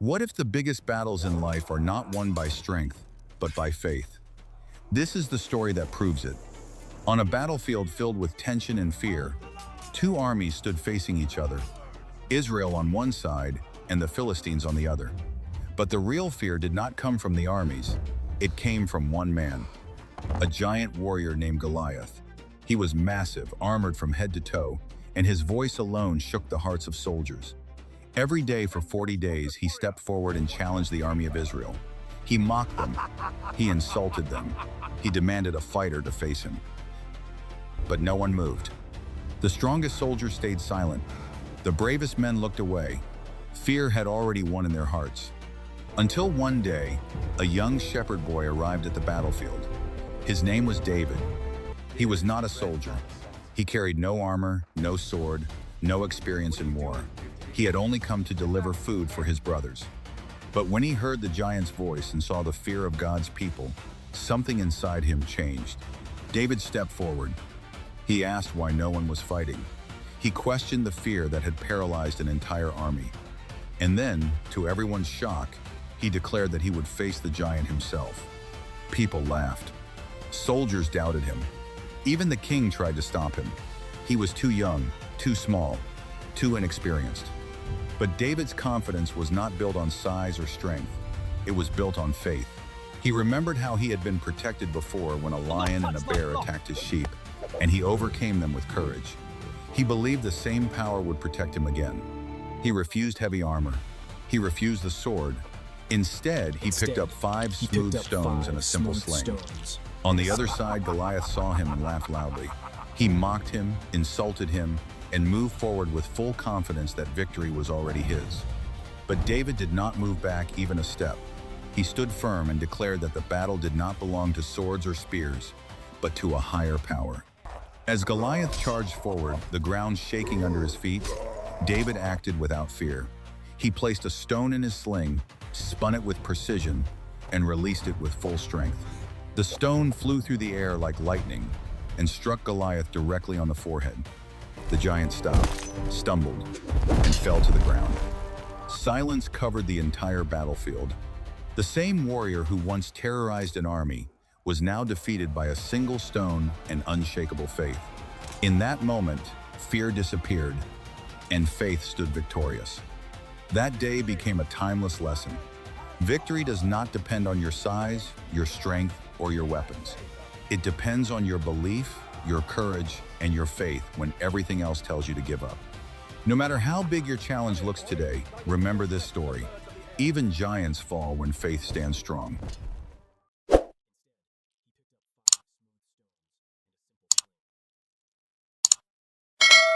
What if the biggest battles in life are not won by strength, but by faith? This is the story that proves it. On a battlefield filled with tension and fear, two armies stood facing each other, Israel on one side and the Philistines on the other. But the real fear did not come from the armies. It came from one man, a giant warrior named Goliath. He was massive, armored from head to toe, and his voice alone shook the hearts of soldiers. Every day for 40 days, he stepped forward and challenged the army of Israel. He mocked them. He insulted them. He demanded a fighter to face him. But no one moved. The strongest soldiers stayed silent. The bravest men looked away. Fear had already won in their hearts. Until one day, a young shepherd boy arrived at the battlefield. His name was David. He was not a soldier. He carried no armor, no sword, no experience in war. He had only come to deliver food for his brothers. But when he heard the giant's voice and saw the fear of God's people, something inside him changed. David stepped forward. He asked why no one was fighting. He questioned the fear that had paralyzed an entire army. And then, to everyone's shock, he declared that he would face the giant himself. People laughed. Soldiers doubted him. Even the king tried to stop him. He was too young, too small, too inexperienced. But David's confidence was not built on size or strength. It was built on faith. He remembered how he had been protected before when a lion and a bear attacked his sheep, and he overcame them with courage. He believed the same power would protect him again. He refused heavy armor. He refused the sword. Instead, he picked up five smooth stones and a simple sling. On the other side, Goliath saw him and laughed loudly. He mocked him, insulted him, and moved forward with full confidence that victory was already his. But David did not move back even a step. He stood firm and declared that the battle did not belong to swords or spears, but to a higher power. As Goliath charged forward, the ground shaking under his feet, David acted without fear. He placed a stone in his sling, spun it with precision, and released it with full strength. The stone flew through the air like lightning and struck Goliath directly on the forehead. The giant stopped, stumbled, and fell to the ground. Silence covered the entire battlefield. The same warrior who once terrorized an army was now defeated by a single stone and unshakable faith. In that moment, fear disappeared, and faith stood victorious. That day became a timeless lesson. Victory does not depend on your size, your strength, or your weapons. It depends on your belief, your courage, and your faith when everything else tells you to give up. No matter how big your challenge looks today, remember this story. Even giants fall when faith stands strong.